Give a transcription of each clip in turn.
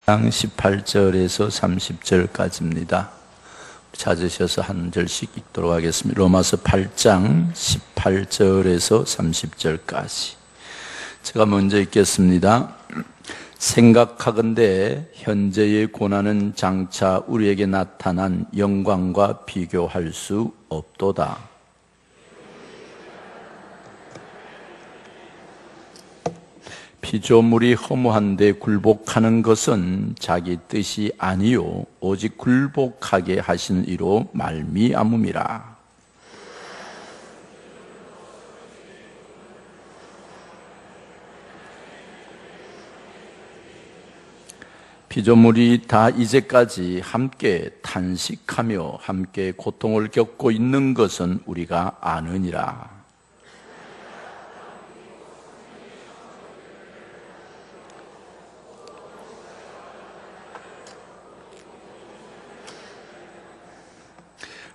18절에서 30절까지입니다. 찾으셔서 한 절씩 읽도록 하겠습니다. 로마서 8장 18절에서 30절까지. 제가 먼저 읽겠습니다. 생각하건대 현재의 고난은 장차 우리에게 나타난 영광과 비교할 수 없도다. 피조물이 허무한데 굴복하는 것은 자기 뜻이 아니요 오직 굴복하게 하시는 이로 말미암음이라. 피조물이 다 이제까지 함께 탄식하며 함께 고통을 겪고 있는 것은 우리가 아느니라.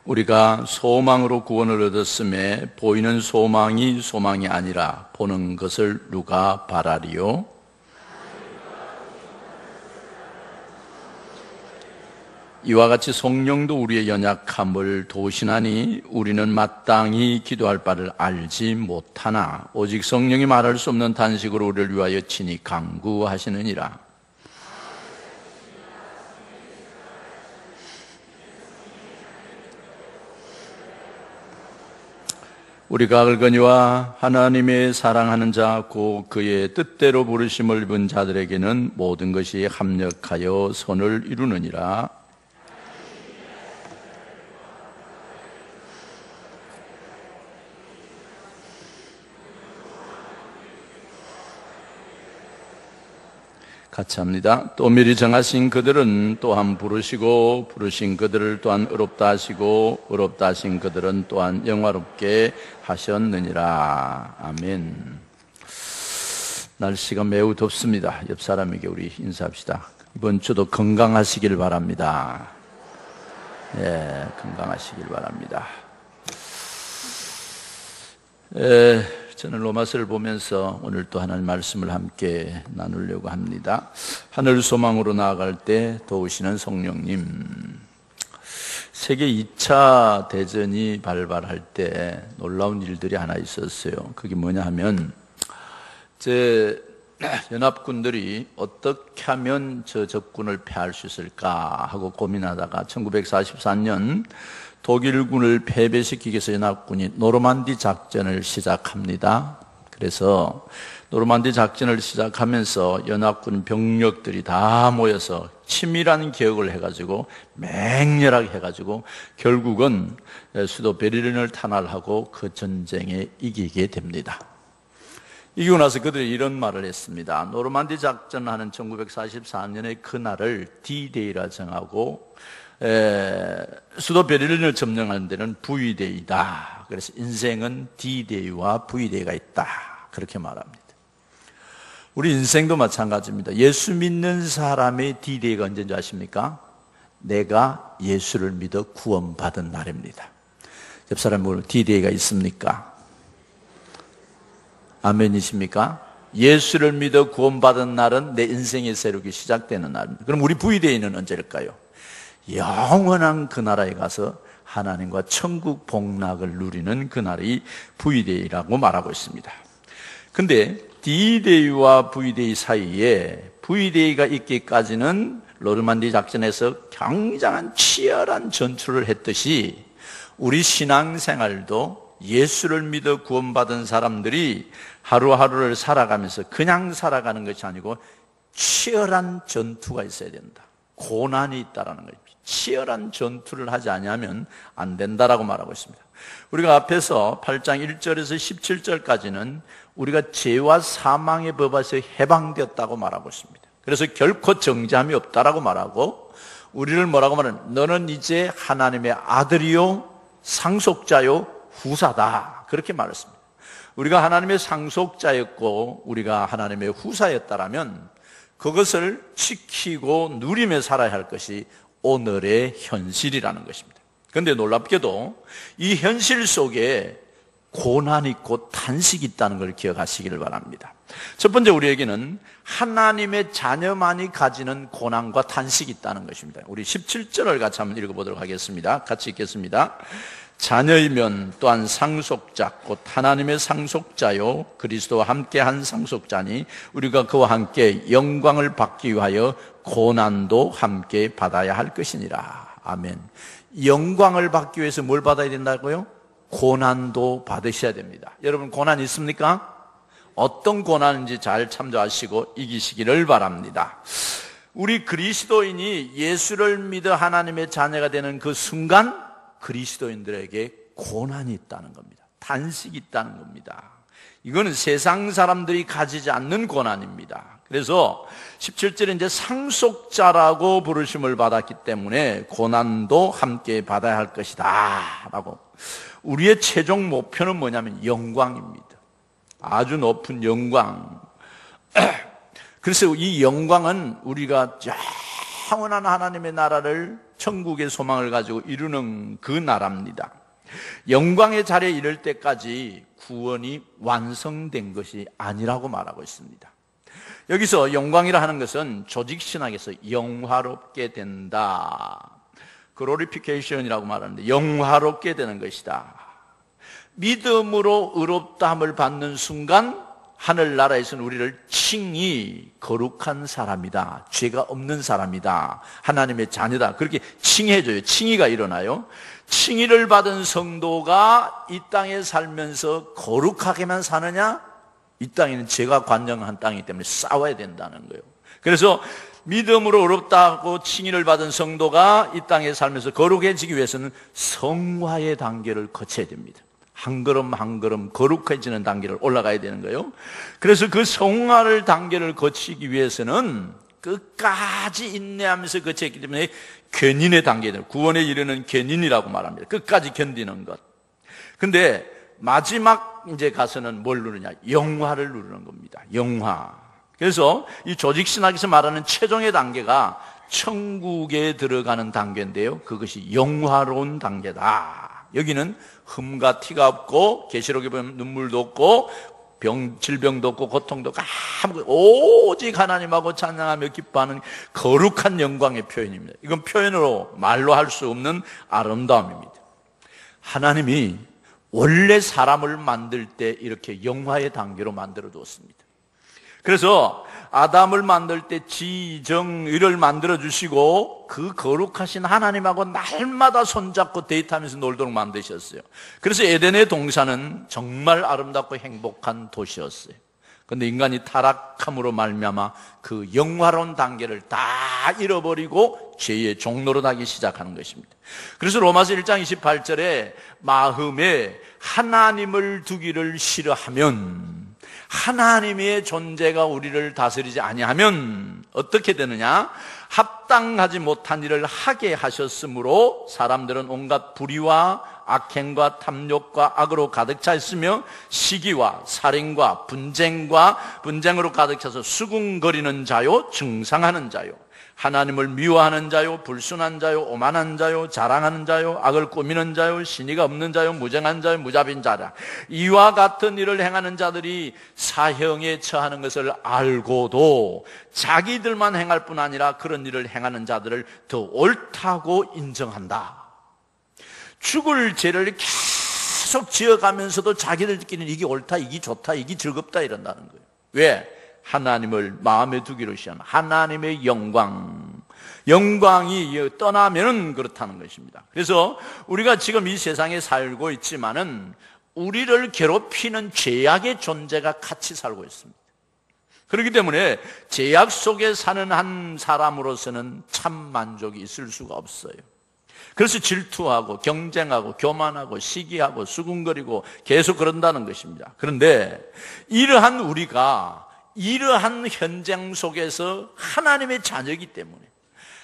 우리가 소망으로 구원을 얻었음에 보이는 소망이 소망이 아니라 보는 것을 누가 바라리요? 이와 같이 성령도 우리의 연약함을 도우시나니 우리는 마땅히 기도할 바를 알지 못하나 오직 성령이 말할 수 없는 탄식으로 우리를 위하여 친히 간구하시느니라. 우리가 알거니와 하나님의 사랑하는 자 곧 그의 뜻대로 부르심을 입은 자들에게는 모든 것이 합력하여 선을 이루느니라. 같이 합니다. 또 미리 정하신 그들은 또한 부르시고 부르신 그들을 또한 의롭다 하시고 의롭다 하신 그들은 또한 영화롭게 하셨느니라. 아멘. 날씨가 매우 덥습니다. 옆 사람에게 우리 인사합시다. 이번 주도 건강하시길 바랍니다. 예, 건강하시길 바랍니다. 저는 로마서를 보면서 오늘 또 하나님 말씀을 함께 나누려고 합니다. 하늘 소망으로 나아갈 때 도우시는 성령님. 세계 2차 대전이 발발할 때 놀라운 일들이 하나 있었어요. 그게 뭐냐 하면 연합군들이 어떻게 하면 저 적군을 패할 수 있을까 하고 고민하다가 1944년 독일군을 패배시키기 위해서 연합군이 노르만디 작전을 시작합니다. 그래서 노르만디 작전을 시작하면서 연합군 병력들이 다 모여서 치밀한 개혁을 해가지고 맹렬하게 해가지고 결국은 수도 베를린을 탄압하고 그 전쟁에 이기게 됩니다. 이기고 나서 그들이 이런 말을 했습니다. 노르만디 작전하는 1944년의 그날을 D-Day라 정하고 수도 베를린을 점령하는 데는 V-Day다. 그래서 인생은 D-Day와 V-Day가 있다. 그렇게 말합니다. 우리 인생도 마찬가지입니다. 예수 믿는 사람의 D-Day가 언제인지 아십니까? 내가 예수를 믿어 구원받은 날입니다. 옆 사람 오늘 D-Day가 있습니까? 아멘이십니까? 예수를 믿어 구원받은 날은 내 인생의 새롭게 시작되는 날입니다. 그럼 우리 V-Day는 언제일까요? 영원한 그 나라에 가서 하나님과 천국 복락을 누리는 그날이 V-Day라고 말하고 있습니다. 근데 D-Day와 V-Day 사이에 V-Day가 있기까지는 노르만디 작전에서 굉장한 치열한 전투를 했듯이 우리 신앙생활도 예수를 믿어 구원받은 사람들이 하루하루를 살아가면서 그냥 살아가는 것이 아니고 치열한 전투가 있어야 된다. 고난이 있다라는 거죠. 치열한 전투를 하지 않으면 안 된다라고 말하고 있습니다. 우리가 앞에서 8장 1절에서 17절까지는 우리가 죄와 사망의 법에서 해방되었다고 말하고 있습니다. 그래서 결코 정죄함이 없다라고 말하고 우리를 뭐라고 말하는 너는 이제 하나님의 아들이요 상속자요 후사다 그렇게 말했습니다. 우리가 하나님의 상속자였고 우리가 하나님의 후사였다라면 그것을 지키고 누리며 살아야 할 것이 오늘의 현실이라는 것입니다. 그런데 놀랍게도 이 현실 속에 고난이 있고 탄식이 있다는 걸 기억하시기를 바랍니다. 첫 번째, 우리에게는 하나님의 자녀만이 가지는 고난과 탄식이 있다는 것입니다. 우리 17절을 같이 한번 읽어보도록 하겠습니다. 같이 읽겠습니다. 자녀이면 또한 상속자 곧 하나님의 상속자요 그리스도와 함께한 상속자니 우리가 그와 함께 영광을 받기 위하여 고난도 함께 받아야 할 것이니라. 아멘. 영광을 받기 위해서 뭘 받아야 된다고요? 고난도 받으셔야 됩니다. 여러분, 고난 있습니까? 어떤 고난인지 잘 참조하시고 이기시기를 바랍니다. 우리 그리스도인이 예수를 믿어 하나님의 자녀가 되는 그 순간 그리스도인들에게 고난이 있다는 겁니다. 탄식이 있다는 겁니다. 이거는 세상 사람들이 가지지 않는 고난입니다. 그래서 17절에 이제 상속자라고 부르심을 받았기 때문에 고난도 함께 받아야 할 것이다 라고. 우리의 최종 목표는 뭐냐면 영광입니다. 아주 높은 영광. 그래서 이 영광은 우리가 영원한 하나님의 나라를, 천국의 소망을 가지고 이루는 그 나라입니다. 영광의 자리에 이를 때까지 구원이 완성된 것이 아니라고 말하고 있습니다. 여기서 영광이라 하는 것은 조직신학에서 영화롭게 된다, 글로리피케이션이라고 말하는데 영화롭게 되는 것이다. 믿음으로 의롭다함을 받는 순간 하늘나라에서는 우리를 칭히 거룩한 사람이다, 죄가 없는 사람이다, 하나님의 자녀다, 그렇게 칭해줘요. 칭의가 일어나요. 칭의를 받은 성도가 이 땅에 살면서 거룩하게만 사느냐? 이 땅에는 죄가 관영한 땅이기 때문에 싸워야 된다는 거예요. 그래서 믿음으로 의롭다고 칭의를 받은 성도가 이 땅에 살면서 거룩해지기 위해서는 성화의 단계를 거쳐야 됩니다. 한 걸음 한 걸음 거룩해지는 단계를 올라가야 되는 거예요. 그래서 그 성화를 단계를 거치기 위해서는 끝까지 인내하면서 거쳤기 때문에 견인의 단계들, 구원에 이르는 견인이라고 말합니다. 끝까지 견디는 것. 근데 마지막 이제 가서는 뭘 누르냐? 영화를 누르는 겁니다. 영화. 그래서 이 조직신학에서 말하는 최종의 단계가 천국에 들어가는 단계인데요, 그것이 영화로운 단계다. 여기는 흠과 티가 없고 계시록에 보면 눈물도 없고 질병도 없고 고통도 없고 아무것도, 오직 하나님하고 찬양하며 기뻐하는 거룩한 영광의 표현입니다. 이건 표현으로 말로 할 수 없는 아름다움입니다. 하나님이 원래 사람을 만들 때 이렇게 영화의 단계로 만들어 두었습니다. 그래서 아담을 만들 때 지정의를 만들어 주시고 그 거룩하신 하나님하고 날마다 손잡고 데이트하면서 놀도록 만드셨어요. 그래서 에덴의 동산은 정말 아름답고 행복한 도시였어요. 그런데 인간이 타락함으로 말미암아 그 영화로운 단계를 다 잃어버리고 죄의 종로로 나기 시작하는 것입니다. 그래서 로마서 1장 28절에 마음에 하나님을 두기를 싫어하면, 하나님의 존재가 우리를 다스리지 아니하면 어떻게 되느냐? 합당하지 못한 일을 하게 하셨으므로 사람들은 온갖 불의와 악행과 탐욕과 악으로 가득 차 있으며 시기와 살인과 분쟁으로 가득 차서 수군거리는 자요, 증상하는 자요, 하나님을 미워하는 자요, 불순한 자요, 오만한 자요, 자랑하는 자요, 악을 꾸미는 자요, 신의가 없는 자요, 무정한 자요, 무자비인 자라. 이와 같은 일을 행하는 자들이 사형에 처하는 것을 알고도 자기들만 행할 뿐 아니라 그런 일을 행하는 자들을 더 옳다고 인정한다. 죽을 죄를 계속 지어가면서도 자기들끼리는 이게 옳다, 이게 좋다, 이게 즐겁다 이런다는 거예요. 왜? 하나님을 마음에 두기로 시작하면 하나님의 영광이 떠나면은 그렇다는 것입니다. 그래서 우리가 지금 이 세상에 살고 있지만은 우리를 괴롭히는 죄악의 존재가 같이 살고 있습니다. 그렇기 때문에 죄악 속에 사는 한 사람으로서는 참 만족이 있을 수가 없어요. 그래서 질투하고 경쟁하고 교만하고 시기하고 수군거리고 계속 그런다는 것입니다. 그런데 이러한 우리가 이러한 현장 속에서 하나님의 자녀이기 때문에,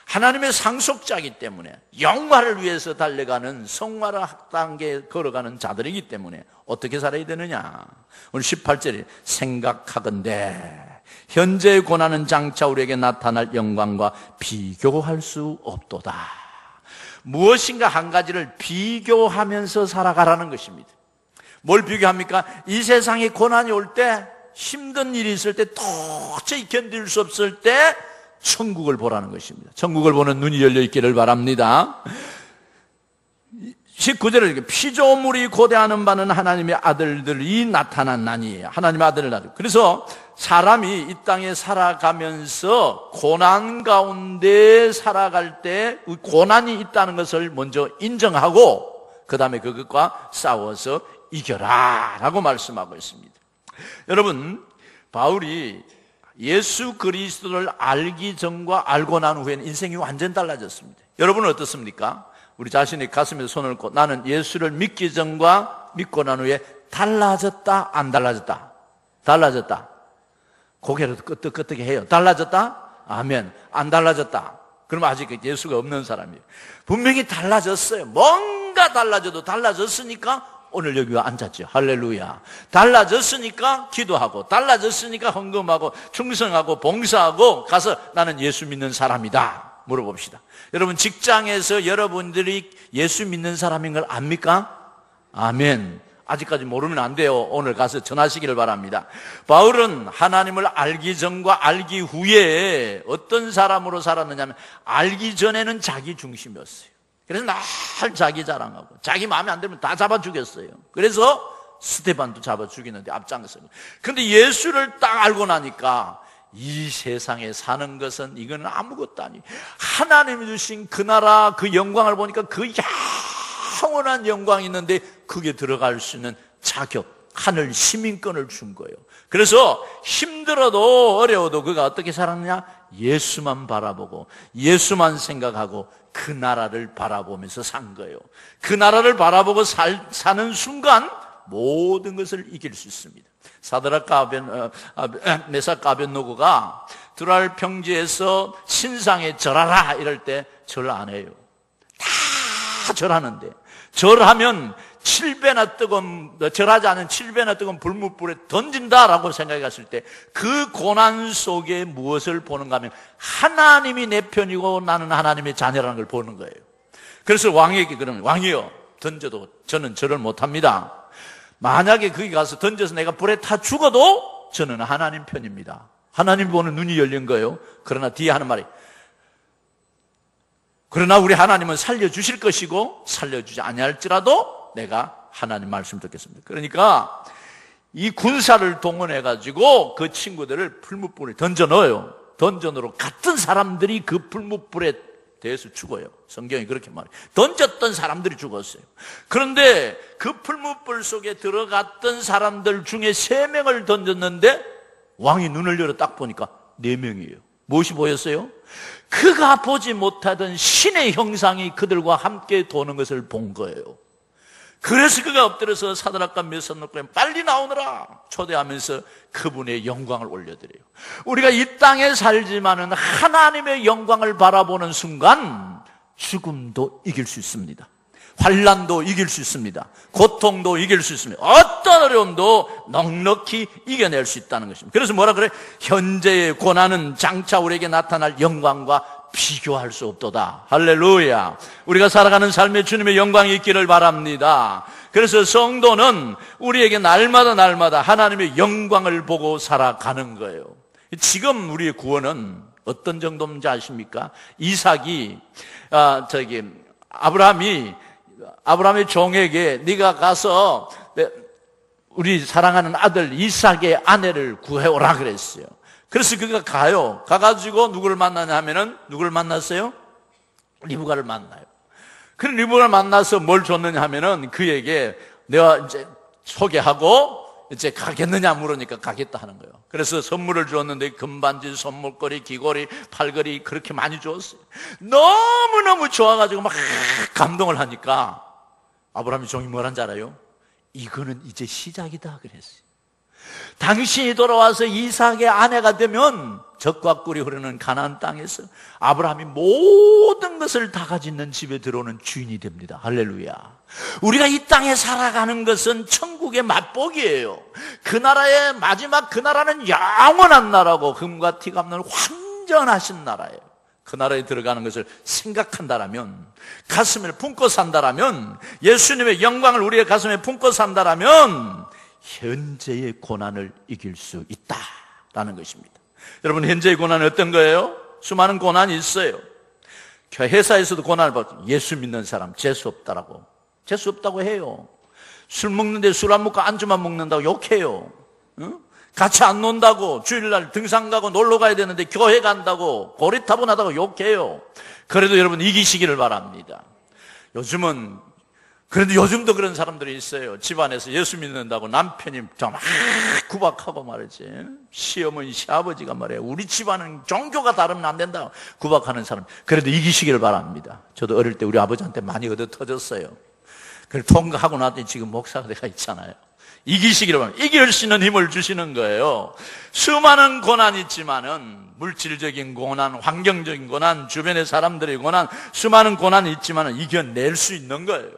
하나님의 상속자이기 때문에, 영화를 위해서 달려가는 성화를 학단계에 걸어가는 자들이기 때문에 어떻게 살아야 되느냐? 오늘 18절에 생각하건대 현재의 고난은 장차 우리에게 나타날 영광과 비교할 수 없도다. 무엇인가 한 가지를 비교하면서 살아가라는 것입니다. 뭘 비교합니까? 이 세상에 고난이 올 때, 힘든 일이 있을 때, 도저히 견딜 수 없을 때 천국을 보라는 것입니다. 천국을 보는 눈이 열려 있기를 바랍니다. 19절에 이렇게 피조물이 고대하는 바는 하나님의 아들들이 나타났나니, 하나님의 아들을 낳았다. 그래서 사람이 이 땅에 살아가면서 고난 가운데 살아갈 때 고난이 있다는 것을 먼저 인정하고 그 다음에 그것과 싸워서 이겨라 라고 말씀하고 있습니다. 여러분, 바울이 예수 그리스도를 알기 전과 알고 난 후에는 인생이 완전 달라졌습니다. 여러분은 어떻습니까? 우리 자신의 가슴에 손을 얹고 나는 예수를 믿기 전과 믿고 난 후에 달라졌다, 안 달라졌다? 달라졌다. 고개를 끄덕끄덕 해요. 달라졌다? 아멘. 안 달라졌다. 그러면 아직 예수가 없는 사람이에요. 분명히 달라졌어요. 뭔가 달라져도 달라졌으니까 오늘 여기 와 앉았죠. 할렐루야. 달라졌으니까 기도하고, 달라졌으니까 헌금하고, 충성하고, 봉사하고 가서 나는 예수 믿는 사람이다 물어봅시다. 여러분, 직장에서 여러분들이 예수 믿는 사람인 걸 압니까? 아멘. 아직까지 모르면 안 돼요. 오늘 가서 전하시기를 바랍니다. 바울은 하나님을 알기 전과 알기 후에 어떤 사람으로 살았느냐 하면, 알기 전에는 자기 중심이었어요. 그래서 날 자기 자랑하고 자기 마음에 안 들면 다 잡아 죽였어요. 그래서 스데반도 잡아 죽이는데 앞장서요. 근데 예수를 딱 알고 나니까 이 세상에 사는 것은 이거는 아무것도 아니에요. 하나님이 주신 그 나라 그 영광을 보니까 그 영원한 영광이 있는데 그게 들어갈 수 있는 자격, 하늘 시민권을 준 거예요. 그래서 힘들어도 어려워도 그가 어떻게 살았느냐? 예수만 바라보고 예수만 생각하고 그 나라를 바라보면서 산 거예요. 그 나라를 바라보고 사는 순간 모든 것을 이길 수 있습니다. 사드락과 메삭과 아벳노고가 두랄 평지에서 신상에 절하라 이럴 때 절 안 해요. 다 절하는데, 절하면 7배나 뜨거운, 절하지 않은 7배나 뜨거운 불뭇불에 던진다라고 생각했을 때 그 고난 속에 무엇을 보는가 하면 하나님이 내 편이고 나는 하나님의 자녀라는 걸 보는 거예요. 그래서 왕에게 그러면, 왕이요, 던져도 저는 절을 못합니다. 만약에 거기 가서 던져서 내가 불에 타 죽어도 저는 하나님 편입니다. 하나님 보는 눈이 열린 거예요. 그러나 뒤에 하는 말이, 그러나 우리 하나님은 살려주실 것이고 살려주지 아니할지라도 내가 하나님 말씀 듣겠습니다. 그러니까 이 군사를 동원해가지고 그 친구들을 풀무불에 던져 넣어요. 던져 넣어 같은 사람들이 그 풀무불에 대해서 죽어요. 성경이 그렇게 말해요. 던졌던 사람들이 죽었어요. 그런데 그 풀무불 속에 들어갔던 사람들 중에 3명을 던졌는데 왕이 눈을 열어 딱 보니까 4명이에요. 무엇이 보였어요? 그가 보지 못하던 신의 형상이 그들과 함께 도는 것을 본 거예요. 그래서 그가 엎드려서 사드락과 메삭과 빨리 나오너라 초대하면서 그분의 영광을 올려드려요. 우리가 이 땅에 살지만은 하나님의 영광을 바라보는 순간 죽음도 이길 수 있습니다. 환난도 이길 수 있습니다. 고통도 이길 수 있습니다. 어떤 어려움도 넉넉히 이겨낼 수 있다는 것입니다. 그래서 뭐라 그래? 현재의 고난은 장차 우리에게 나타날 영광과 비교할 수 없도다. 할렐루야. 우리가 살아가는 삶에 주님의 영광이 있기를 바랍니다. 그래서 성도는 우리에게 날마다 하나님의 영광을 보고 살아가는 거예요. 지금 우리의 구원은 어떤 정도인지 아십니까? 이삭이 아브라함의 종에게 네가 가서 우리 사랑하는 아들 이삭의 아내를 구해오라 그랬어요. 그래서 그가 가요. 가가지고 누구를 만나냐 하면은 누구를 만났어요? 리브가를 만나요. 그래 리브가를 만나서 뭘 줬느냐 하면은 그에게 내가 이제 소개하고 이제 가겠느냐 물으니까 가겠다 하는 거예요. 그래서 선물을 줬는데 금반지, 손목걸이, 귀걸이, 팔걸이 그렇게 많이 줬어요. 너무너무 좋아가지고 막 감동을 하니까 아브라함이 종이 뭐란지 알아요? 이거는 이제 시작이다 그랬어요. 당신이 돌아와서 이삭의 아내가 되면 젖과 꿀이 흐르는 가나안 땅에서 아브라함이 모든 것을 다 가지는 집에 들어오는 주인이 됩니다. 할렐루야. 우리가 이 땅에 살아가는 것은 천국의 맛보기예요. 그 나라의 마지막 그 나라는 영원한 나라고 금과 티가 없는 완전하신 나라예요. 그 나라에 들어가는 것을 생각한다라면, 가슴에 품고 산다라면, 예수님의 영광을 우리의 가슴에 품고 산다라면 현재의 고난을 이길 수 있다라는 것입니다. 여러분, 현재의 고난은 어떤 거예요? 수많은 고난이 있어요. 회사에서도 고난을 받고, 예수 믿는 사람 재수 없다고 해요. 술 먹는데 술 안 먹고 안주만 먹는다고 욕해요. 응? 같이 안 논다고, 주일날 등산 가고 놀러 가야 되는데 교회 간다고, 고리타분하다고 욕해요. 그래도 여러분 이기시기를 바랍니다. 요즘도 그런 사람들이 있어요. 집안에서 예수 믿는다고 남편이 막 구박하고 말이지. 시어머니, 시아버지가 말이에요. 우리 집안은 종교가 다르면 안 된다 구박하는 사람. 그래도 이기시기를 바랍니다. 저도 어릴 때 우리 아버지한테 많이 얻어 터졌어요. 그걸 통과하고 나더니 지금 목사가 돼가 있잖아요. 이기시기를 바랍니다. 이길 수 있는 힘을 주시는 거예요. 수많은 고난이 있지만은, 물질적인 고난, 환경적인 고난, 주변의 사람들의 고난, 수많은 고난이 있지만은 이겨낼 수 있는 거예요.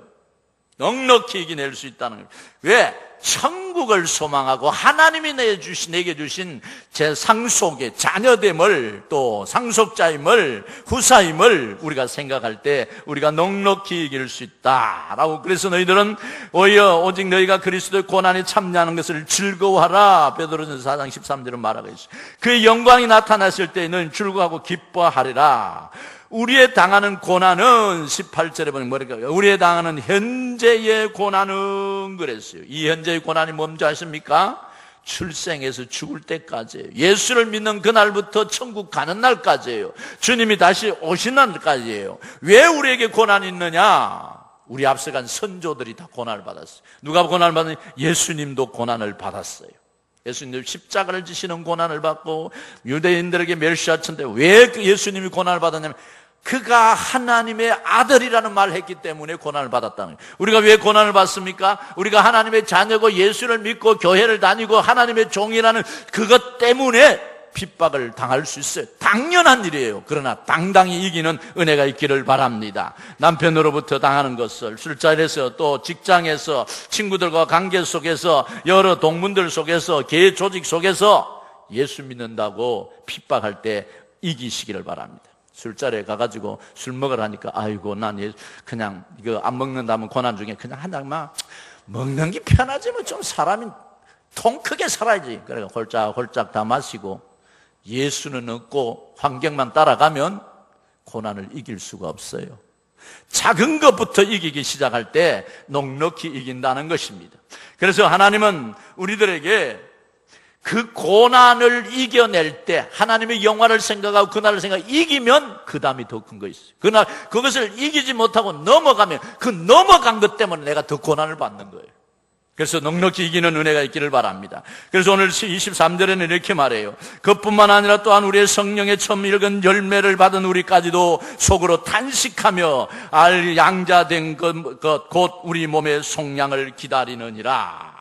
넉넉히 이겨낼 수 있다는 거예요. 왜? 천국을 소망하고 하나님이 내게 주신 제 상속의 자녀됨을, 또 상속자임을, 후사임을 우리가 생각할 때 우리가 넉넉히 이길 수 있다라고. 그래서 너희들은 오직 너희가 그리스도의 고난에 참여하는 것을 즐거워하라. 베드로전서 4장 13절은 말하고 있어요. 그의 영광이 나타났을 때 너희는 즐거워하고 기뻐하리라. 우리의 당하는 고난은 18절에 보면 뭐랄까요? 우리의 당하는 현재의 고난은 그랬어요. 이 현재의 고난이 뭔지 아십니까? 출생에서 죽을 때까지예요. 예수를 믿는 그날부터 천국 가는 날까지예요. 주님이 다시 오신 날까지예요. 왜 우리에게 고난이 있느냐? 우리 앞서간 선조들이 다 고난을 받았어요. 누가 고난을 받느냐? 예수님도 고난을 받았어요. 예수님도 십자가를 지시는 고난을 받고 유대인들에게 멸시하던데 왜 예수님이 고난을 받았냐면 그가 하나님의 아들이라는 말을 했기 때문에 고난을 받았다는 거예요. 우리가 왜 고난을 받습니까? 우리가 하나님의 자녀고 예수를 믿고 교회를 다니고 하나님의 종이라는 그것 때문에 핍박을 당할 수 있어요. 당연한 일이에요. 그러나 당당히 이기는 은혜가 있기를 바랍니다. 남편으로부터 당하는 것을, 술자리에서, 또 직장에서, 친구들과 관계 속에서, 여러 동문들 속에서, 교회 조직 속에서 예수 믿는다고 핍박할 때 이기시기를 바랍니다. 술자리에 가가지고 술 먹으라니까 아이고 난 그냥 이거 안 먹는다면 고난 중에 그냥 한 장만 먹는 게 편하지 뭐 좀 사람이 통 크게 살아야지. 그래서 홀짝홀짝 다 마시고 예수는 없고 환경만 따라가면 고난을 이길 수가 없어요. 작은 것부터 이기기 시작할 때 넉넉히 이긴다는 것입니다. 그래서 하나님은 우리들에게 그 고난을 이겨낼 때 하나님의 영화를 생각하고 그날을 생각하고 이기면 그 다음이 더 큰 거 있어요. 그날 그것을 이기지 못하고 넘어가면 그 넘어간 것 때문에 내가 더 고난을 받는 거예요. 그래서 넉넉히 이기는 은혜가 있기를 바랍니다. 그래서 오늘 23절에는 이렇게 말해요. 그뿐만 아니라 또한 우리의 성령의 처음 읽은 열매를 받은 우리까지도 속으로 탄식하며 양자된 것 곧 우리 몸의 속량을 기다리느니라.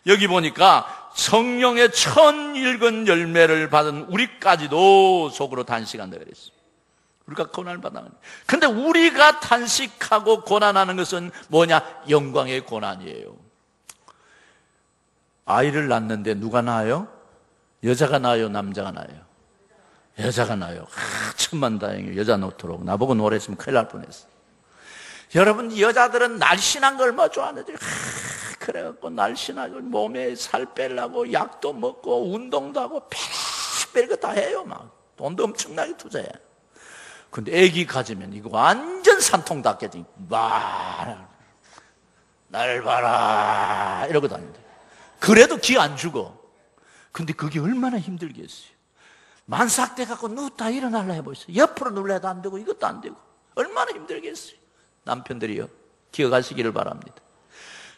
여기 보니까 성령의 첫 읽은 열매를 받은 우리까지도 속으로 탄식한다 그랬어요. 우리가 고난을 받아요. 근데 우리가 탄식하고 고난하는 것은 뭐냐? 영광의 고난이에요. 아이를 낳는데 누가 낳아요? 여자가 낳아요? 남자가 낳아요? 여자가 낳아요. 천만다행이에요. 여자 놓도록. 나보고 노래했으면 큰일 날 뻔했어. 여러분, 여자들은 날씬한 걸 얼마나 좋아하는지. 그래갖고 날씬하고 몸에 살 빼려고 약도 먹고 운동도 하고 별거 다 해요. 막 돈도 엄청나게 투자해. 근데 애기 가지면 이거 완전 산통답게 날 봐라 이러고 다닌다. 그래도 기 안 죽어. 근데 그게 얼마나 힘들겠어요. 만삭돼 갖고 누웠다 일어날라 해보세요. 옆으로 눌러도 안 되고 이것도 안 되고 얼마나 힘들겠어요. 남편들이요, 기억하시기를 바랍니다.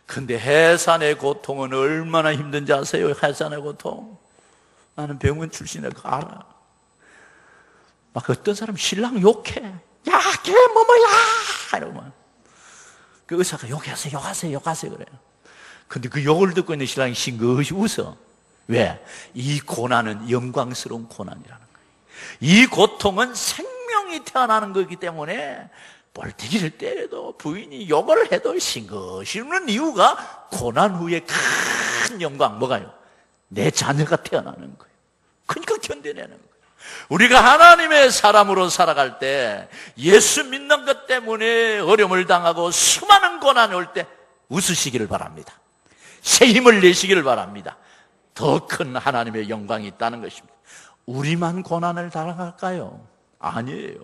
근데 해산의 고통은 얼마나 힘든지 아세요? 해산의 고통. 나는 병원 출신이라 그거 알아. 막 어떤 사람 신랑 욕해. 야, 걔 뭐야 이러면 그 의사가 욕하세요 그래요. 근데 그 욕을 듣고 있는 신랑이 싱긋이 웃어. 왜? 이 고난은 영광스러운 고난이라는 거예요. 이 고통은 생명이 태어나는 거기 때문에 볼때기를 때려도 부인이 욕을 해도 싱긋이 웃는 이유가 고난 후에 큰 영광 뭐가요? 내 자녀가 태어나는 거예요. 그러니까 견뎌내는 거예요. 우리가 하나님의 사람으로 살아갈 때 예수 믿는 것 때문에 어려움을 당하고 수많은 고난이 올 때 웃으시기를 바랍니다. 새 힘을 내시기를 바랍니다. 더 큰 하나님의 영광이 있다는 것입니다. 우리만 고난을 당할까요? 아니에요.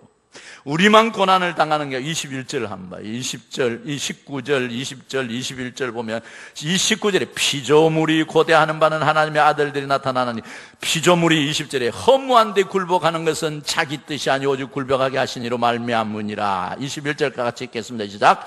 우리만 고난을 당하는 게 21절 한번 봐요. 20절, 19절, 20절, 21절 보면 이 19절에 피조물이 고대하는 바는 하나님의 아들들이 나타나느니 피조물이 20절에 허무한 데 굴복하는 것은 자기 뜻이 아니오 오직 굴복하게 하시니로 말미암으니라. 21절과 같이 읽겠습니다. 시작.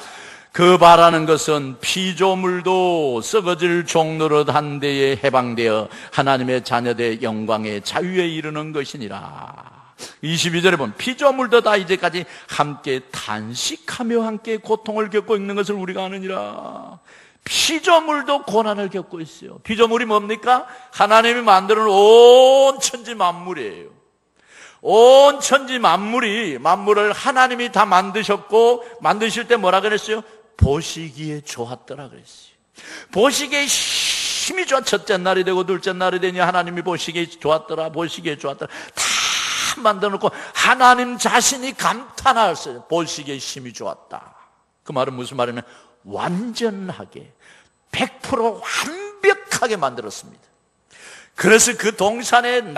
그 바라는 것은 피조물도 썩어질 종노릇 한 데에 해방되어 하나님의 자녀된 영광의 자유에 이르는 것이니라. 22절에 보면 피조물도 다 이제까지 함께 단식하며 함께 고통을 겪고 있는 것을 우리가 아느니라. 피조물도 고난을 겪고 있어요. 피조물이 뭡니까? 하나님이 만드는 온 천지 만물이에요. 온 천지 만물을 하나님이 다 만드셨고, 만드실 때 뭐라 그랬어요? 보시기에 좋았더라 그랬어요. 보시기에 힘이 좋아. 첫째 날이 되고 둘째 날이 되니 하나님이 보시기에 좋았더라. 보시기에 좋았더라. 다 만들어놓고 하나님 자신이 감탄하였어요. 보시기에 힘이 좋았다. 그 말은 무슨 말이냐면 완전하게 100% 완벽하게 만들었습니다. 그래서 그 동산에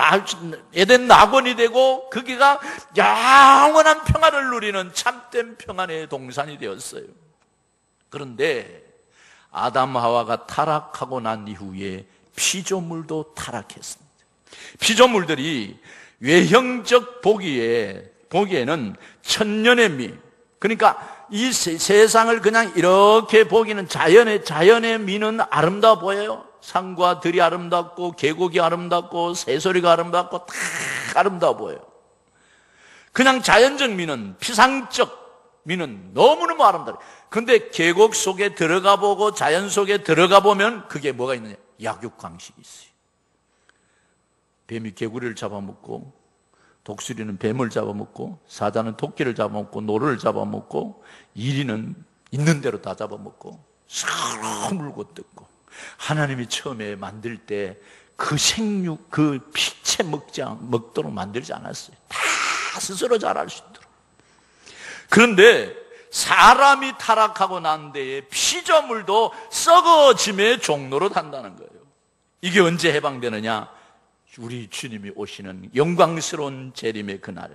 에덴 낙원이 되고 거기가 영원한 평안을 누리는 참된 평안의 동산이 되었어요. 그런데 아담 하와가 타락하고 난 이후에 피조물도 타락했습니다. 피조물들이 외형적 보기에는 천년의 미, 그러니까 이 세상을 그냥 이렇게 보기는 자연의 미는 아름다워 보여요. 산과 들이 아름답고 계곡이 아름답고 새소리가 아름답고 다 아름다워 보여요. 그냥 자연적 미는, 피상적 미는 너무너무 아름다워요. 근데 계곡 속에 들어가 보고 자연 속에 들어가 보면 그게 뭐가 있느냐? 약육강식이 있어요. 뱀이 개구리를 잡아먹고, 독수리는 뱀을 잡아먹고, 사자는 토끼를 잡아먹고, 노루를 잡아먹고, 이리는 있는 대로 다 잡아먹고 서로 물고 뜯고. 하나님이 처음에 만들 때 그 생육, 그 피채 먹도록 만들지 않았어요. 다 스스로 자랄 수 있도록. 그런데 사람이 타락하고 난 데에 피조물도 썩어짐의 종로로 탄다는 거예요. 이게 언제 해방되느냐? 우리 주님이 오시는 영광스러운 재림의 그날,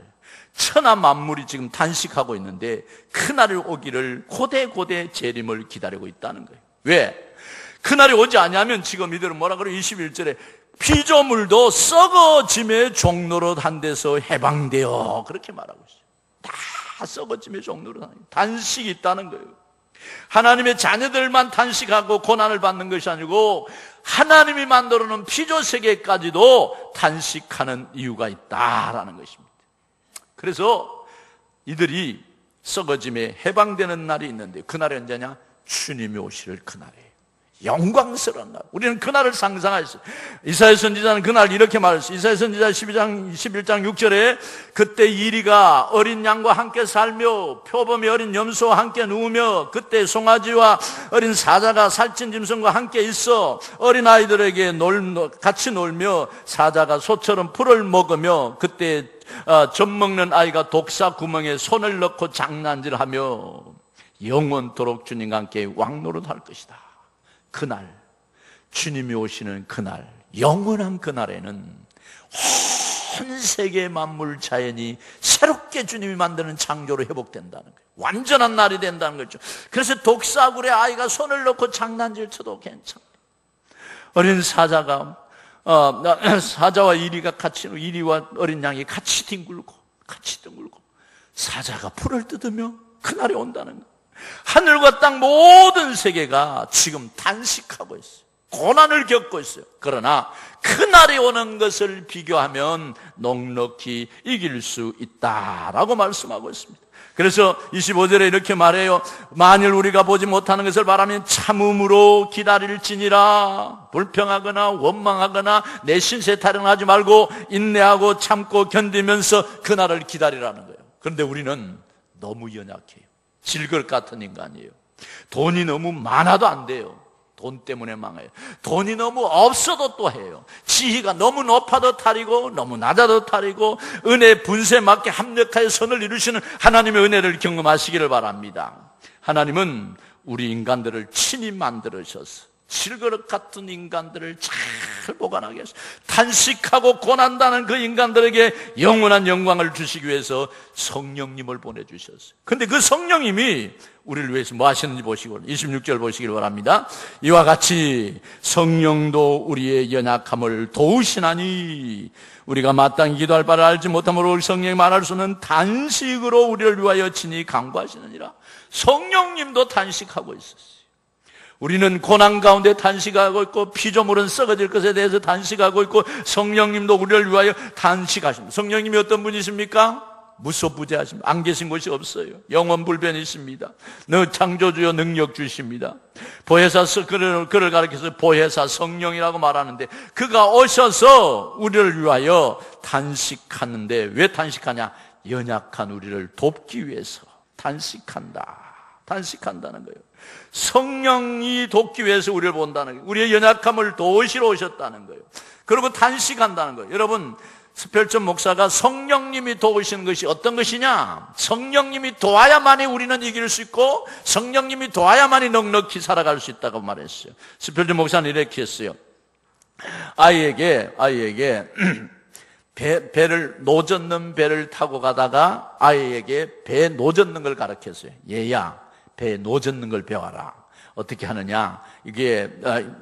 천하 만물이 지금 단식하고 있는데 그날이 오기를 고대 재림을 기다리고 있다는 거예요. 왜? 그날이 오지 않냐면 지금 이들은 뭐라 그래요? 21절에 피조물도 썩어짐의 종로로 한 데서 해방되어, 그렇게 말하고 있어요. 다 썩어짐의 종로로 단식이 있다는 거예요. 하나님의 자녀들만 단식하고 고난을 받는 것이 아니고 하나님이 만들어 놓은 피조세계까지도 단식하는 이유가 있다라는 것입니다. 그래서 이들이 썩어짐에 해방되는 날이 있는데 그날이 언제냐? 주님이 오실 그날이에요. 영광스러운 날. 우리는 그날을 상상하였어요. 이사야 선지자는 그날 이렇게 말했어요. 이사야 선지자 11장 6절에 그때 이리가 어린 양과 함께 살며 표범이 어린 염소와 함께 누우며 그때 송아지와 어린 사자가 살찐 짐승과 함께 있어 어린아이들에게 같이 놀며 사자가 소처럼 풀을 먹으며 그때 젖 먹는 아이가 독사 구멍에 손을 넣고 장난질하며 영원토록 주님과 함께 왕노릇할 것이다. 그날, 주님이 오시는 그날, 영원한 그날에는 온 세계 만물 자연이 새롭게 주님이 만드는 창조로 회복된다는 거예요. 완전한 날이 된다는 거죠. 그래서 독사굴에 아이가 손을 넣고 장난질 쳐도 괜찮아요. 어린 사자가 사자와 이리가 이리와 어린 양이 같이 뒹굴고 사자가 풀을 뜯으며 그날이 온다는 거예요. 하늘과 땅 모든 세계가 지금 단식하고 있어요. 고난을 겪고 있어요. 그러나 그날이 오는 것을 비교하면 넉넉히 이길 수 있다라고 말씀하고 있습니다. 그래서 25절에 이렇게 말해요. 만일 우리가 보지 못하는 것을 바라면 참음으로 기다릴지니라. 불평하거나 원망하거나 내 신세 타령하지 말고 인내하고 참고 견디면서 그날을 기다리라는 거예요. 그런데 우리는 너무 연약해요. 질것 같은 인간이에요. 돈이 너무 많아도 안 돼요. 돈 때문에 망해요. 돈이 너무 없어도 또 해요. 지위가 너무 높아도 탈이고 너무 낮아도 탈이고, 은혜 분수에 맞게 합력하여 선을 이루시는 하나님의 은혜를 경험하시기를 바랍니다. 하나님은 우리 인간들을 친히 만들으셔서 질그릇 같은 인간들을 잘 보관하게 하셔서 탄식하고 고난다는 그 인간들에게 영원한 영광을 주시기 위해서 성령님을 보내주셨어요. 근데 그 성령님이 우리를 위해서 뭐 하시는지 보시고 26절 보시길 바랍니다. 이와 같이 성령도 우리의 연약함을 도우시나니 우리가 마땅히 기도할 바를 알지 못함으로 성령이 말할 수 없는 단식으로 우리를 위하여 친히 간구하시느니라. 성령님도 단식하고 있었어요. 우리는 고난 가운데 단식하고 있고 피조물은 썩어질 것에 대해서 단식하고 있고, 성령님도 우리를 위하여 단식하십니다. 성령님이 어떤 분이십니까? 무소부재하십니다. 안 계신 곳이 없어요. 영원불변이십니다. 너 창조주여 능력 주십니다. 보혜사, 그를 가리켜서 보혜사 성령이라고 말하는데, 그가 오셔서 우리를 위하여 단식하는데, 왜 단식하냐? 연약한 우리를 돕기 위해서 단식한다는 거예요. 성령이 돕기 위해서 우리를 본다는 거예요. 우리의 연약함을 도우시러 오셨다는 거예요. 그리고 단식한다는 거예요. 여러분, 스펠전 목사가 성령님이 도우시는 것이 어떤 것이냐? 성령님이 도와야만이 우리는 이길 수 있고, 성령님이 도와야만이 넉넉히 살아갈 수 있다고 말했어요. 스펠전 목사는 이렇게 했어요. 아이에게 노젓는 배를 타고 가다가 아이에게 배 노젓는 걸 가르쳤어요. 얘야, 배에 노젓는 걸 배워라. 어떻게 하느냐?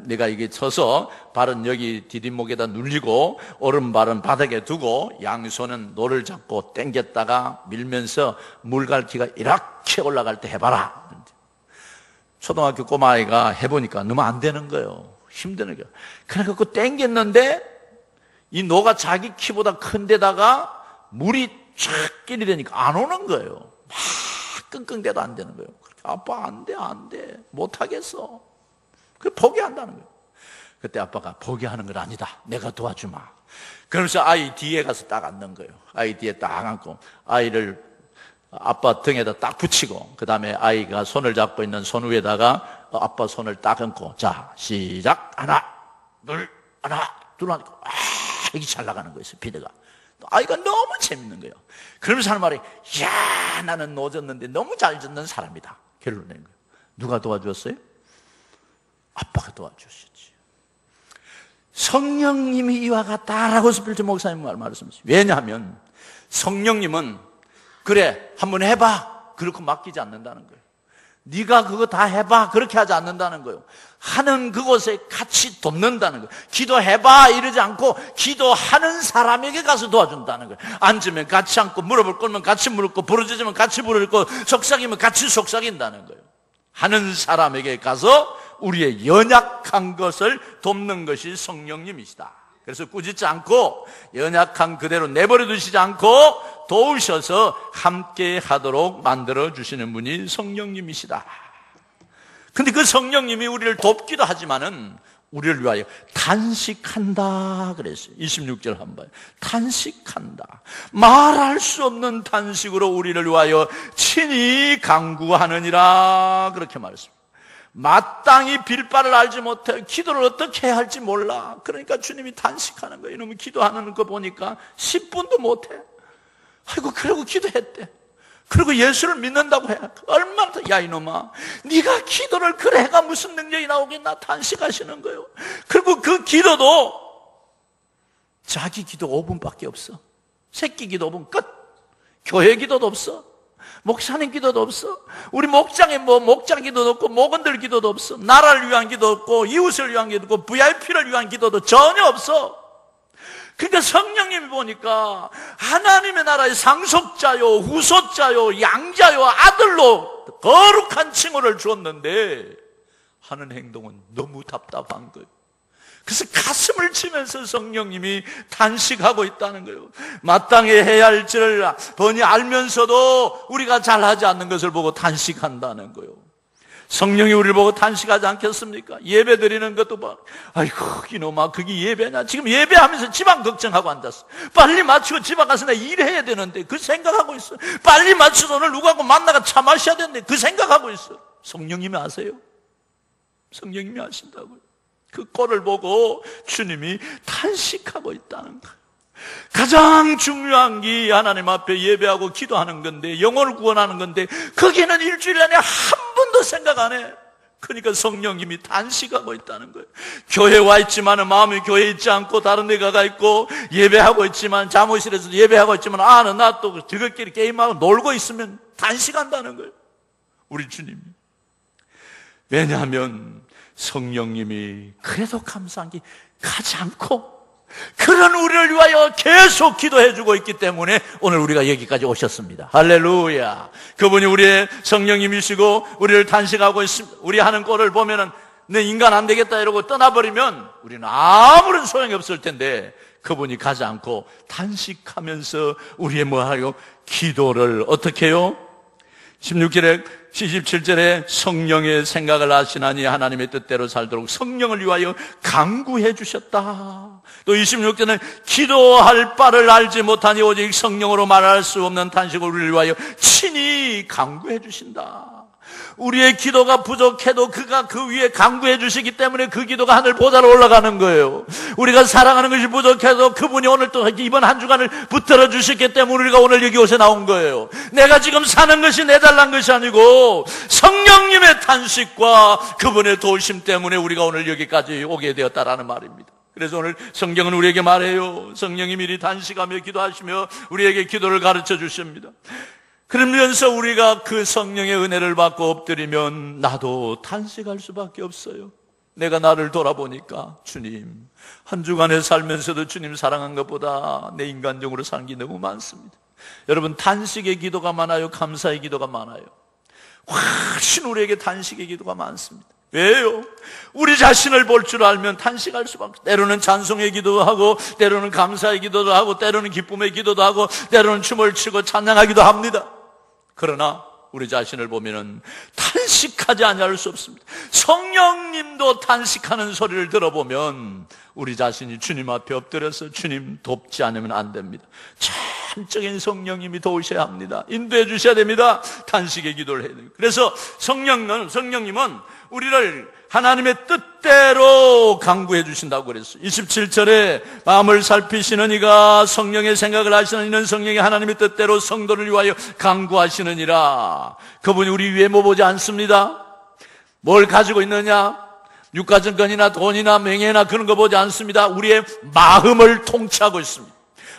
내가 서서 발은 여기 디딤목에다 눌리고 오른발은 바닥에 두고 양손은 노를 잡고 당겼다가 밀면서 물갈퀴가 이렇게 올라갈 때 해봐라. 초등학교 꼬마아이가 해보니까 너무 안 되는 거예요. 힘드는 거예요. 그래서 당겼는데 이 노가 자기 키보다 큰 데다가 물이 쫙 끼리 되니까 안 오는 거예요. 막 끙끙대도 안 되는 거예요. 아빠 안 돼. 못하겠어. 그 포기한다는 거예요. 그때 아빠가 포기하는 건 아니다. 내가 도와주마. 그러면서 아이 뒤에 가서 딱 앉는 거예요. 아이 뒤에 딱 앉고 아이를 아빠 등에다 딱 붙이고, 그 다음에 아이가 손을 잡고 있는 손 위에다가 아빠 손을 딱 얹고, 자 시작. 하나 둘 하니까 이게 잘 나가는 거예요. 스피드가. 아이가 너무 재밌는 거예요. 그러면서 하는 말이, 야, 나는 노젓는데 너무 잘 젓는 사람이다. 결론을 낸 거예요. 누가 도와주었어요? 아빠가 도와주셨지. 성령님이 이와 같다라고 스필전 목사님 말씀하셨어요. 왜냐하면 성령님은 그래 한번 해봐 그렇게 맡기지 않는다는 거예요. 네가 그거 다 해봐 그렇게 하지 않는다는 거예요. 하는 그곳에 같이 돕는다는 거예요. 기도해봐 이러지 않고 기도하는 사람에게 가서 도와준다는 거예요. 앉으면 같이 앉고, 무릎을 꿇으면 같이 무릎 꿇고, 부르짖으면 같이 부르짖고, 속삭이면 같이 속삭인다는 거예요. 하는 사람에게 가서 우리의 연약한 것을 돕는 것이 성령님이시다. 그래서 꾸짖지 않고 연약한 그대로 내버려 두시지 않고 도우셔서 함께 하도록 만들어 주시는 분이 성령님이시다. 근데 그 성령님이 우리를 돕기도 하지만은 우리를 위하여 단식한다 그랬어요. 26절 한번 단식한다. 말할 수 없는 단식으로 우리를 위하여 친히 간구하느니라 그렇게 말했습니다. 마땅히 빌 바를 알지 못해 기도를 어떻게 해야 할지 몰라. 그러니까 주님이 단식하는 거예요. 이놈이 기도하는 거 보니까 10분도 못해. 아이고 그러고 기도했대. 그리고 예수를 믿는다고 해. 얼마나 더, 야 이놈아 네가 기도를 그래 해가 무슨 능력이 나오겠나. 단식하시는 거예요. 그리고 그 기도도 자기 기도 5분밖에 없어. 새끼 기도 5분 끝. 교회 기도도 없어. 목사님 기도도 없어. 우리 목장에 목장 기도도 없고 목원들 기도도 없어. 나라를 위한 기도 없고 이웃을 위한 기도도 없고 VIP를 위한 기도도 전혀 없어. 그러니까 성령님이 보니까 하나님의 나라의 상속자요 후손자요 양자요 아들로 거룩한 칭호를 주었는데 하는 행동은 너무 답답한 거예요. 그래서 가슴을 치면서 성령님이 단식하고 있다는 거예요. 마땅히 해야 할지를 뻔히 알면서도 우리가 잘하지 않는 것을 보고 단식한다는 거예요. 성령이 우리를 보고 단식하지 않겠습니까? 예배 드리는 것도 봐. 아이고 이놈아 그게 예배냐. 지금 예배하면서 집안 걱정하고 앉았어. 빨리 마치고 집안 가서 나 일해야 되는데 그 생각하고 있어. 빨리 마치고 오늘 누구하고 만나가 차 마셔야 되는데 그 생각하고 있어. 성령님이 아세요? 성령님이 하신다고요. 그 꼴을 보고 주님이 탄식하고 있다는 거예요. 가장 중요한 게 하나님 앞에 예배하고 기도하는 건데, 영혼을 구원하는 건데, 거기는 일주일 안에 한 번도 생각 안 해. 그러니까 성령님이 단식하고 있다는 거예요. 교회에 와 있지만 마음이 교회에 있지 않고 다른 데 가 있고, 예배하고 있지만 잠옷실에서 예배하고 있지만 나 또 저것끼리 게임하고 놀고 있으면 단식한다는 거예요, 우리 주님이. 왜냐하면 성령님이 그래도 감사한 게 가지 않고 그런 우리를 위하여 계속 기도해주고 있기 때문에 오늘 우리가 여기까지 오셨습니다. 할렐루야. 그분이 우리의 성령님이시고 우리를 단식하고 있습니다. 우리 하는 꼴을 보면은 내 인간 안 되겠다 이러고 떠나버리면 우리는 아무런 소용이 없을 텐데, 그분이 가지 않고 단식하면서 우리의 뭐하요? 기도를 어떻게 해요? 17절에 성령의 생각을 아시나니 하나님의 뜻대로 살도록 성령을 위하여 간구해 주셨다. 또 26절에는 기도할 바를 알지 못하니 오직 성령으로 말할 수 없는 탄식을 우리를 위하여 친히 간구해 주신다. 우리의 기도가 부족해도 그가 그 위에 간구해 주시기 때문에 그 기도가 하늘 보좌로 올라가는 거예요. 우리가 사랑하는 것이 부족해도 그분이 오늘 또 이번 한 주간을 붙들어 주셨기 때문에 우리가 오늘 여기 옷에 나온 거예요. 내가 지금 사는 것이 내 잘난 것이 아니고 성령님의 탄식과 그분의 도우심 때문에 우리가 오늘 여기까지 오게 되었다라는 말입니다. 그래서 오늘 성경은 우리에게 말해요. 성령이 미리 단식하며 기도하시며 우리에게 기도를 가르쳐 주십니다. 그러면서 우리가 그 성령의 은혜를 받고 엎드리면 나도 탄식할 수밖에 없어요. 내가 나를 돌아보니까 주님, 한 주간에 살면서도 주님 사랑한 것보다 내 인간적으로 산 게 너무 많습니다. 여러분, 단식의 기도가 많아요? 감사의 기도가 많아요? 훨씬 우리에게 단식의 기도가 많습니다. 왜요? 우리 자신을 볼 줄 알면 탄식할 수밖에. 때로는 찬송의 기도도 하고, 때로는 감사의 기도도 하고, 때로는 기쁨의 기도도 하고, 때로는 춤을 추고 찬양하기도 합니다. 그러나 우리 자신을 보면은 탄식하지 않을 수 없습니다. 성령님도 탄식하는 소리를 들어보면 우리 자신이 주님 앞에 엎드려서 주님 돕지 않으면 안 됩니다. 전적인 성령님이 도우셔야 합니다. 인도해 주셔야 됩니다. 탄식의 기도를 해야 됩니다. 그래서 성령님은 우리를 하나님의 뜻대로 간구해 주신다고 그랬어요. 27절에 마음을 살피시는 이가 성령의 생각을 하시는 이는 성령이 하나님의 뜻대로 성도를 위하여 간구하시느니라. 그분이 우리 위에 뭐 보지 않습니다. 뭘 가지고 있느냐, 육가증권이나 돈이나 명예나 그런 거 보지 않습니다. 우리의 마음을 통치하고 있습니다.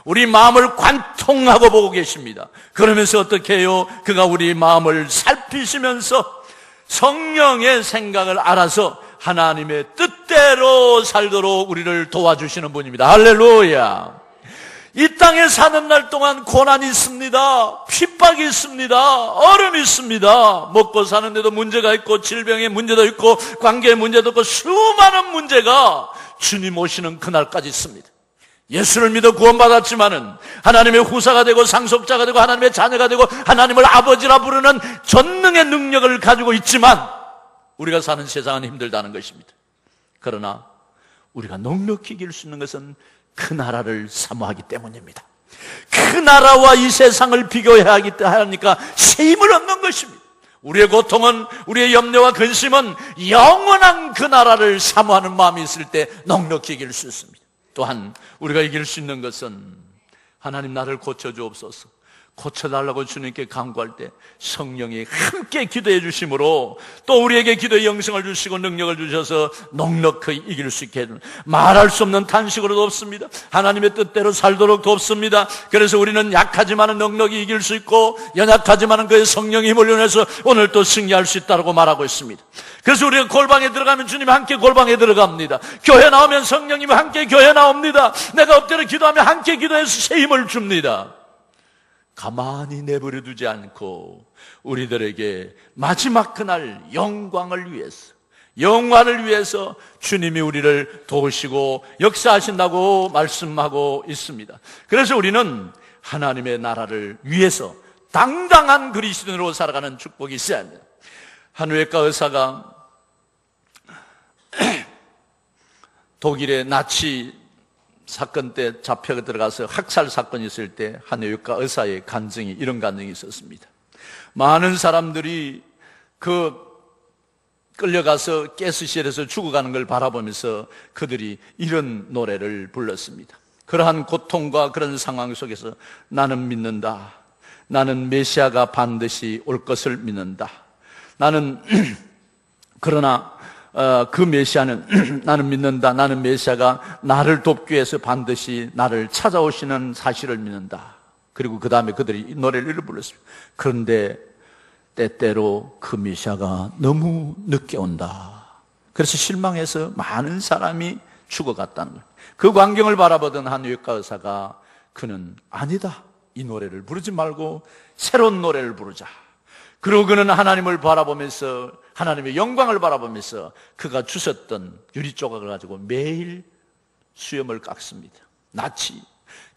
우리 마음을 관통하고 보고 계십니다. 그러면서 어떻게 해요? 그가 우리 마음을 살피시면서 성령의 생각을 알아서 하나님의 뜻대로 살도록 우리를 도와주시는 분입니다. 할렐루야. 이 땅에 사는 날 동안 고난이 있습니다. 핍박이 있습니다. 어려움이 있습니다. 먹고 사는데도 문제가 있고, 질병의 문제도 있고, 관계의 문제도 있고, 수많은 문제가 주님 오시는 그날까지 있습니다. 예수를 믿어 구원받았지만은 하나님의 후사가 되고 상속자가 되고 하나님의 자녀가 되고 하나님을 아버지라 부르는 전능의 능력을 가지고 있지만 우리가 사는 세상은 힘들다는 것입니다. 그러나 우리가 넉넉히 이길 수 있는 것은 그 나라를 사모하기 때문입니다. 그 나라와 이 세상을 비교해야 하니까 새 힘을 얻는 것입니다. 우리의 고통은, 우리의 염려와 근심은 영원한 그 나라를 사모하는 마음이 있을 때 넉넉히 이길 수 있습니다. 또한 우리가 이길 수 있는 것은 하나님 나를 고쳐주옵소서, 고쳐달라고 주님께 간구할 때 성령이 함께 기도해 주심으로 또 우리에게 기도의 영성을 주시고 능력을 주셔서 넉넉히 이길 수 있게 해주는, 말할 수 없는 탄식으로 돕습니다. 하나님의 뜻대로 살도록 돕습니다. 그래서 우리는 약하지만 넉넉히 이길 수 있고 연약하지만 그의 성령의 힘을 인해서 오늘 또 승리할 수 있다고 말하고 있습니다. 그래서 우리가 골방에 들어가면 주님이 함께 골방에 들어갑니다. 교회 나오면 성령님이 함께 교회 나옵니다. 내가 엎드려 기도하면 함께 기도해서 새 힘을 줍니다. 가만히 내버려 두지 않고 우리들에게 마지막 그날 영광을 위해서, 영화를 위해서 주님이 우리를 도우시고 역사하신다고 말씀하고 있습니다. 그래서 우리는 하나님의 나라를 위해서 당당한 그리스도인으로 살아가는 축복이 있어야 합니다. 한 외과 의사가 독일의 나치 사건 때 잡혀 들어가서 학살 사건이 있을 때 한 외과 의사의 간증이, 이런 간증이 있었습니다. 많은 사람들이 그 끌려가서 가스실에서 죽어가는 걸 바라보면서 그들이 이런 노래를 불렀습니다. 그러한 고통과 그런 상황 속에서 나는 믿는다. 나는 메시아가 반드시 올 것을 믿는다. 나는 그러나 그 메시아는 나는 믿는다. 나는 메시아가 나를 돕기 위해서 반드시 나를 찾아오시는 사실을 믿는다. 그리고 그 다음에 그들이 이 노래를 불렀습니다. 그런데 때때로 그 메시아가 너무 늦게 온다. 그래서 실망해서 많은 사람이 죽어갔다는 거예요. 그 광경을 바라보던 한 외과 의사가 그는 아니다. 이 노래를 부르지 말고 새로운 노래를 부르자. 그리고 그는 하나님을 바라보면서 하나님의 영광을 바라보면서 그가 주셨던 유리 조각을 가지고 매일 수염을 깎습니다. 낯이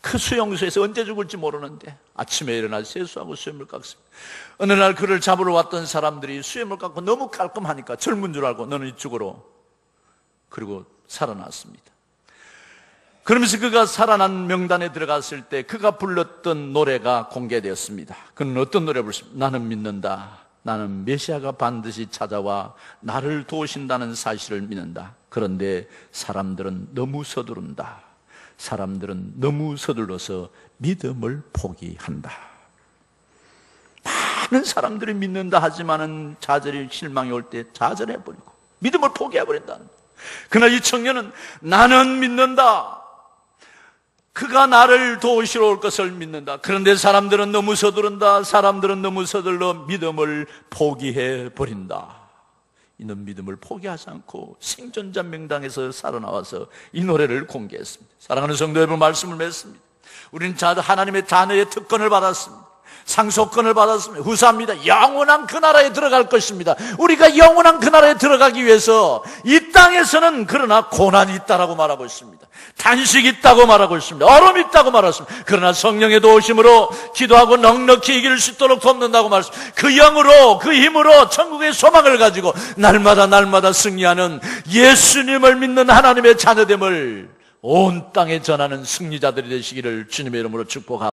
그 수용소에서 언제 죽을지 모르는데 아침에 일어나 세수하고 수염을 깎습니다. 어느 날 그를 잡으러 왔던 사람들이 수염을 깎고 너무 깔끔하니까 젊은 줄 알고 너는 이쪽으로, 그리고 살아났습니다. 그러면서 그가 살아난 명단에 들어갔을 때 그가 불렀던 노래가 공개되었습니다. 그는 어떤 노래를 불렀습니까? 나는 믿는다. 나는 메시아가 반드시 찾아와 나를 도우신다는 사실을 믿는다. 그런데 사람들은 너무 서두른다. 사람들은 너무 서둘러서 믿음을 포기한다. 많은 사람들이 믿는다 하지만은 좌절이, 실망이 올 때 좌절해버리고 믿음을 포기해버린다는 거예요. 그러나 이 청년은 나는 믿는다. 그가 나를 도우시러 올 것을 믿는다. 그런데 사람들은 너무 서두른다. 사람들은 너무 서둘러 믿음을 포기해버린다. 이는 믿음을 포기하지 않고 생존자 명단에서 살아나와서 이 노래를 공개했습니다. 사랑하는 성도 여러분, 말씀을 맺습니다. 우리는 하나님의 자녀의 특권을 받았습니다. 상속권을 받았습니다. 후사입니다. 영원한 그 나라에 들어갈 것입니다. 우리가 영원한 그 나라에 들어가기 위해서 이 땅에서는 그러나 고난이 있다라고 말하고 있습니다. 단식이 있다고 말하고 있습니다. 얼음이 있다고 말하고 있습니다. 그러나 성령의 도우심으로 기도하고 넉넉히 이길 수 있도록 돕는다고 말했습니다. 그 영으로, 그 힘으로 천국의 소망을 가지고 날마다 승리하는 예수님을 믿는 하나님의 자녀됨을 온 땅에 전하는 승리자들이 되시기를 주님의 이름으로 축복합니다.